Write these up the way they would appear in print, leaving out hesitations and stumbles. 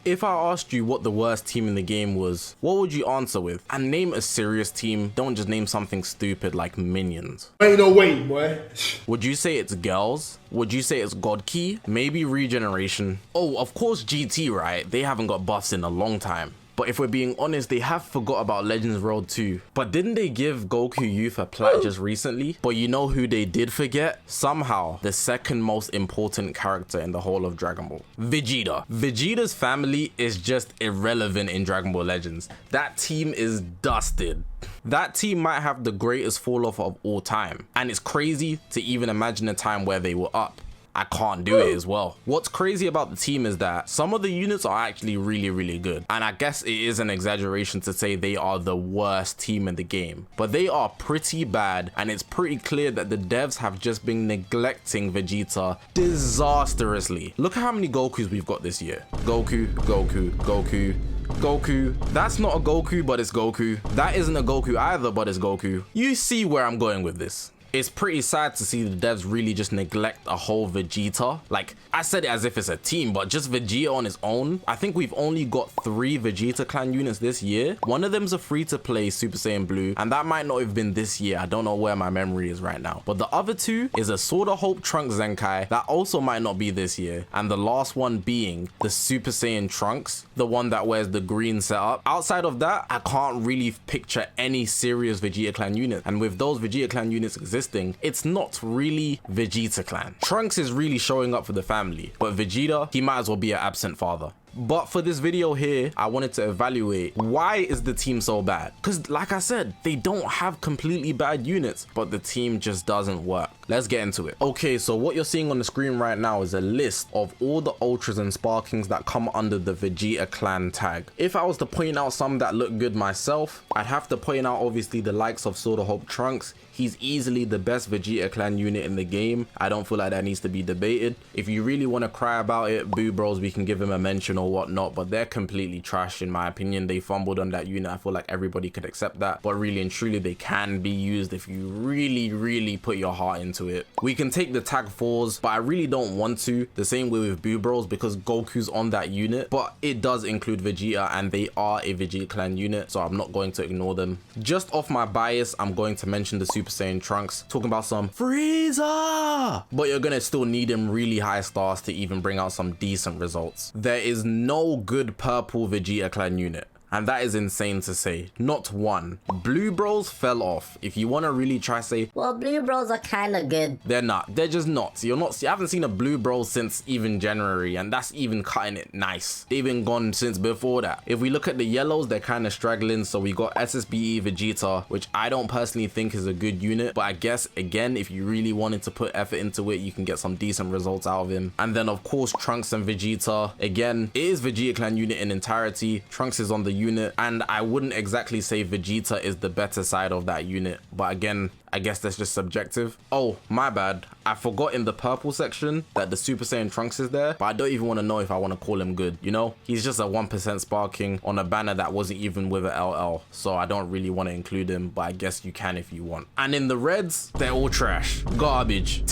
If I asked you what the worst team in the game was, what would you answer with? And name a serious team, don't just name something stupid like Minions. Ain't no way, boy. Would you say it's Girls? Would you say it's God Key? Maybe Regeneration? Oh, of course GT, right? They haven't got buffs in a long time. But if we're being honest, they have forgot about Legends Road 2. But didn't they give Goku Youth a plat just recently? But you know who they did forget? Somehow, the second most important character in the whole of Dragon Ball. Vegeta. Vegeta's family is just irrelevant in Dragon Ball Legends. That team is dusted. That team might have the greatest fall off of all time. And it's crazy to even imagine a time where they were up. I can't do it as well. What's crazy about the team is that some of the units are actually really good. And I guess it is an exaggeration to say they are the worst team in the game. But they are pretty bad, and it's pretty clear that the devs have just been neglecting Vegeta disastrously. Look at how many Gokus we've got this year. Goku, Goku, Goku, Goku. That's not a Goku, but it's Goku. That isn't a Goku either, but it's Goku. You see where I'm going with this. It's pretty sad to see the devs really just neglect a whole Vegeta. Like, I said it as if it's a team, but just Vegeta on his own. I think we've only got 3 Vegeta clan units this year. One of them's a free-to-play Super Saiyan Blue, and that might not have been this year. I don't know where my memory is right now. But the other 2 is a Sword of Hope Trunks Zenkai that also might not be this year. And the last one being the Super Saiyan Trunks, the one that wears the green setup. Outside of that, I can't really picture any serious Vegeta clan unit. And with those Vegeta clan units existing, it's not really Vegeta clan. Trunks is really showing up for the family, but Vegeta, he might as well be an absent father. But for this video here, I wanted to evaluate why is the team so bad? Because like I said, they don't have completely bad units, but the team just doesn't work. Let's get into it. Okay, so what you're seeing on the screen right now is a list of all the Ultras and Sparkings that come under the Vegeta clan tag. If I was to point out some that look good myself, I'd have to point out obviously the likes of Sword of Hope Trunks. He's easily the best Vegeta clan unit in the game. I don't feel like that needs to be debated. If you really want to cry about it, Boo Bros, we can give him a mention or whatnot, but they're completely trash in my opinion. They fumbled on that unit. I feel like everybody could accept that, but really and truly they can be used if you really put your heart into it. We can take the tag 4s, but I really don't want to. The same way with Boo Bros, because Goku's on that unit, but it does include Vegeta and they are a Vegeta clan unit, so I'm not going to ignore them. Just off my bias, I'm going to mention the Super Saiyan Trunks, talking about some Frieza, but you're gonna still need him really high stars to even bring out some decent results. There is no good purple Vegeta clan unit. And that is insane to say. Not one. Blue Bros fell off. If you want to really try say, well, Blue Bros are kind of good. They're not. They're just not. You haven't seen a Blue Bros since even January, and that's even cutting it nice. They've been gone since before that. If we look at the yellows, they're kind of straggling. So we got SSBE Vegeta, which I don't personally think is a good unit, but I guess again, if you really wanted to put effort into it, you can get some decent results out of him. And then of course Trunks and Vegeta. Again, it is Vegeta clan unit in entirety. Trunks is on the unit, and I wouldn't exactly say Vegeta is the better side of that unit, but again, I guess that's just subjective. Oh, my bad. I forgot in the purple section that the Super Saiyan Trunks is there, but I don't even want to know if I want to call him good, you know? He's just a 1% Sparking on a banner that wasn't even with a LL, so I don't really want to include him, but I guess you can if you want. And in the reds, they're all trash. Garbage.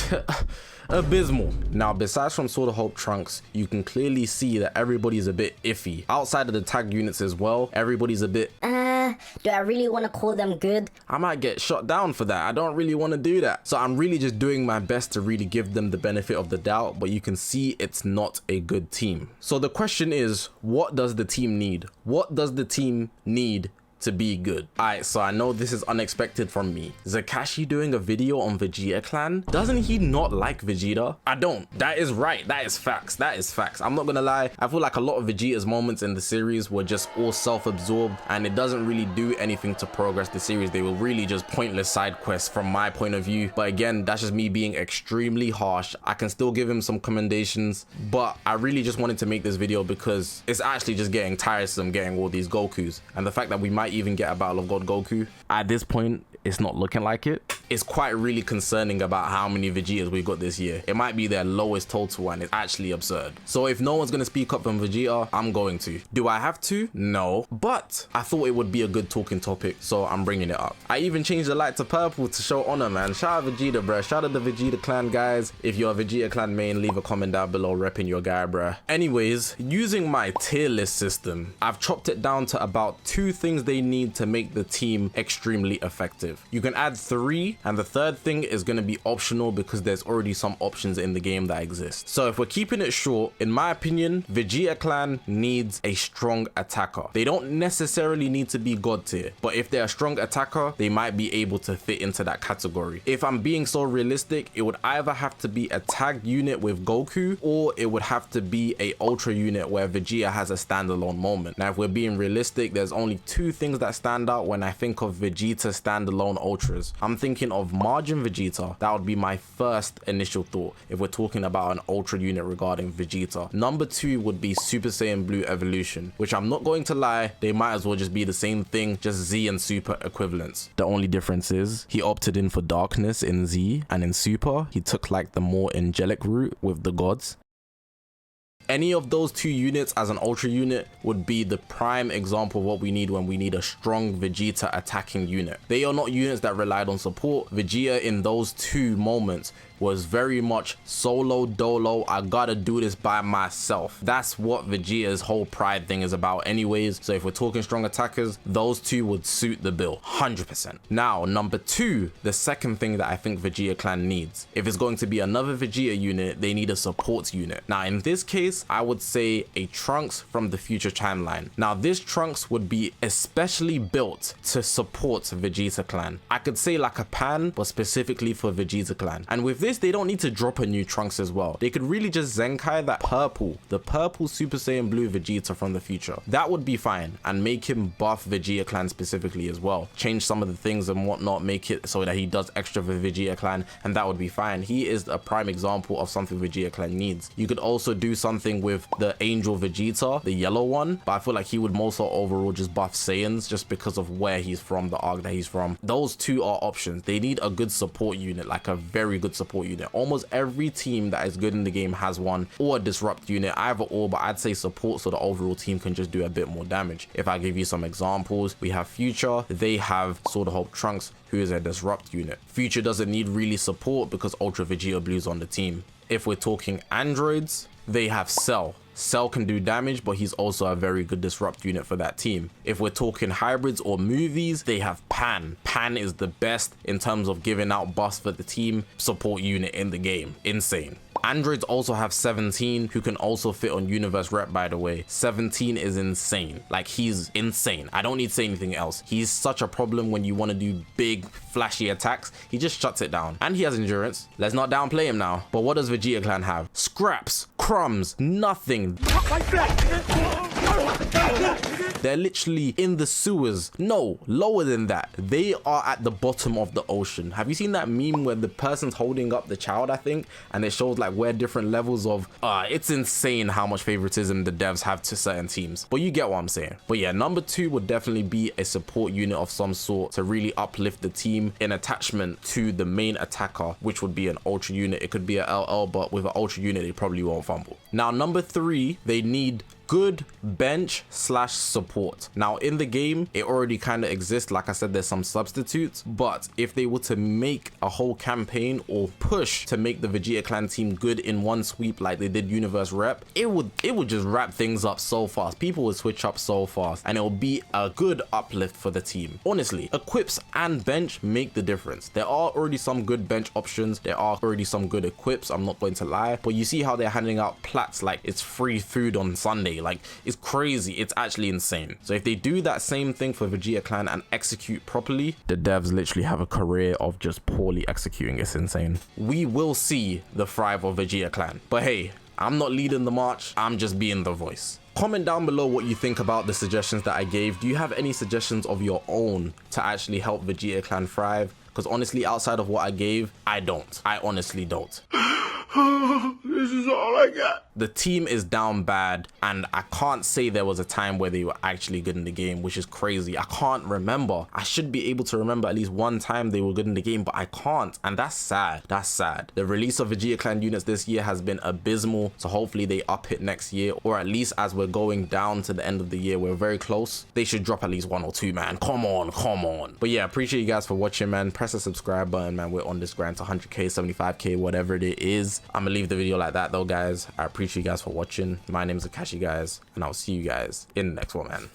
Abysmal. Now, besides from Sword of Hope Trunks, you can clearly see that everybody's a bit iffy. Outside of the tag units as well, everybody's a bit do I really want to call them good? I might get shot down for that. I don't really want to do that. So I'm really just doing my best to really give them the benefit of the doubt, but you can see it's not a good team. So the question is, what does the team need? What does the team need to be good? Alright, so I know this is unexpected from me. Zakashi doing a video on Vegeta clan? Doesn't he not like Vegeta? I don't. That is right. That is facts. That is facts. I'm not gonna lie. I feel like a lot of Vegeta's moments in the series were just all self-absorbed, and it doesn't really do anything to progress the series. They were really just pointless side quests from my point of view. But again, that's just me being extremely harsh. I can still give him some commendations, but I really just wanted to make this video because it's actually just getting tiresome getting all these Gokus, and the fact that we might even get a Battle of God Goku. At this point, it's not looking like it. It's quite really concerning about how many Vegetas we got this year. It might be their lowest total and it's actually absurd. So if no one's going to speak up on Vegeta, I'm going to. Do I have to? No. But I thought it would be a good talking topic, so I'm bringing it up. I even changed the light to purple to show honor, man. Shout out Vegeta, bruh. Shout out the Vegeta clan, guys. If you're a Vegeta clan main, leave a comment down below repping your guy, bruh. Anyways, using my tier list system, I've chopped it down to about 2 things they need to make the team extremely effective. You can add 3, and the third thing is going to be optional because there's already some options in the game that exist. So if we're keeping it short, in my opinion, Vegeta clan needs a strong attacker. They don't necessarily need to be god tier, but if they're a strong attacker, they might be able to fit into that category. If I'm being so realistic, it would either have to be a tagged unit with Goku, or it would have to be a ultra unit where Vegeta has a standalone moment. Now, if we're being realistic, there's only 2 things that stand out when I think of Vegeta standalone ultras. I'm thinking of Margin Vegeta. That would be my first initial thought if we're talking about an ultra unit regarding Vegeta. Number 2 would be Super Saiyan Blue Evolution, which I'm not going to lie, they might as well just be the same thing, just Z and Super equivalents. The only difference is he opted in for darkness in Z, and in Super he took like the more angelic route with the gods. Any of those 2 units as an ultra unit would be the prime example of what we need when we need a strong Vegeta attacking unit. They are not units that relied on support. Vegeta in those 2 moments was very much solo dolo, I gotta do this by myself. That's what Vegeta's whole pride thing is about anyways. So if we're talking strong attackers, those 2 would suit the bill 100%. Now number 2, the second thing that I think Vegeta clan needs, if it's going to be another Vegeta unit, they need a support unit. Now in this case, I would say a Trunks from the future timeline. Now this Trunks would be especially built to support Vegeta clan. I could say like a Pan, but specifically for Vegeta clan. And with this, they don't need to drop a new Trunks as well. They could really just Zenkai that purple, the purple Super Saiyan Blue Vegeta from the future. That would be fine, and make him buff Vegeta clan specifically as well. Change some of the things and whatnot, make it so that he does extra for Vegeta clan, and that would be fine. He is a prime example of something Vegeta clan needs. You could also do something with the Angel Vegeta, the yellow one, but I feel like he would more so overall just buff Saiyans just because of where he's from, the arc that he's from. Those 2 are options. They need a good support unit, like a very good support unit. Almost every team that is good in the game has one, or a disrupt unit, either or, but I'd say support so the overall team can just do a bit more damage. If I give you some examples, we have Future, they have Sword of Hope Trunks, who is a disrupt unit. Future doesn't need really support because Ultra Vegeta Blue's on the team. If we're talking androids, they have Cell. Cell can do damage, but he's also a very good disrupt unit for that team. If we're talking hybrids or movies, they have Pan. Pan is the best in terms of giving out buffs for the team support unit in the game. Insane. Androids also have 17, who can also fit on Universe Rep, by the way. 17 is insane. Like, he's insane. I don't need to say anything else. He's such a problem when you want to do big, flashy attacks. He just shuts it down. And he has endurance. Let's not downplay him now. But what does Vegeta clan have? Scraps, crumbs, nothing. They're literally in the sewers. No, lower than that. They are at the bottom of the ocean. Have you seen that meme where the person's holding up the child, I think, and it shows like where different levels of it's insane how much favoritism the devs have to certain teams, but you get what I'm saying. But yeah, number 2 would definitely be a support unit of some sort to really uplift the team in attachment to the main attacker, which would be an ultra unit. It could be an LL, but with an ultra unit they probably won't fumble. Now number 3, they need good bench / support. Now in the game it already kind of exists. Like I said, there's some substitutes, but if they were to make a whole campaign or push to make the Vegeta clan team good in one sweep like they did Universe Rep, it would just wrap things up so fast. People would switch up so fast and it will be a good uplift for the team. Honestly, equips and bench make the difference. There are already some good bench options, there are already some good equips, I'm not going to lie, but you see how they're handing out plats like it's free food on Sunday. Like, it's crazy. It's actually insane. So if they do that same thing for Vegeta clan and execute properly, the devs literally have a career of just poorly executing. It's insane. We will see the thrive of Vegeta clan. But hey, I'm not leading the march, I'm just being the voice. Comment down below what you think about the suggestions that I gave. Do you have any suggestions of your own to actually help Vegeta clan thrive? Because honestly, outside of what I gave, I don't. I honestly don't. This is all I got. The team is down bad, and I can't say there was a time where they were actually good in the game, which is crazy. I can't remember. I should be able to remember at least one time they were good in the game, but I can't, and that's sad. That's sad. The release of Vegeta Clan units this year has been abysmal, so hopefully they up it next year, or at least as we're going down to the end of the year, we're very close. They should drop at least 1 or 2, man. Come on, come on. But yeah, appreciate you guys for watching, man. Press the subscribe button, man. We're on this grind to 100k, 75k, whatever it is. I'm gonna leave the video like that though, guys. I appreciate you guys for watching. My name is Zakashi, guys, and I'll see you guys in the next one, man.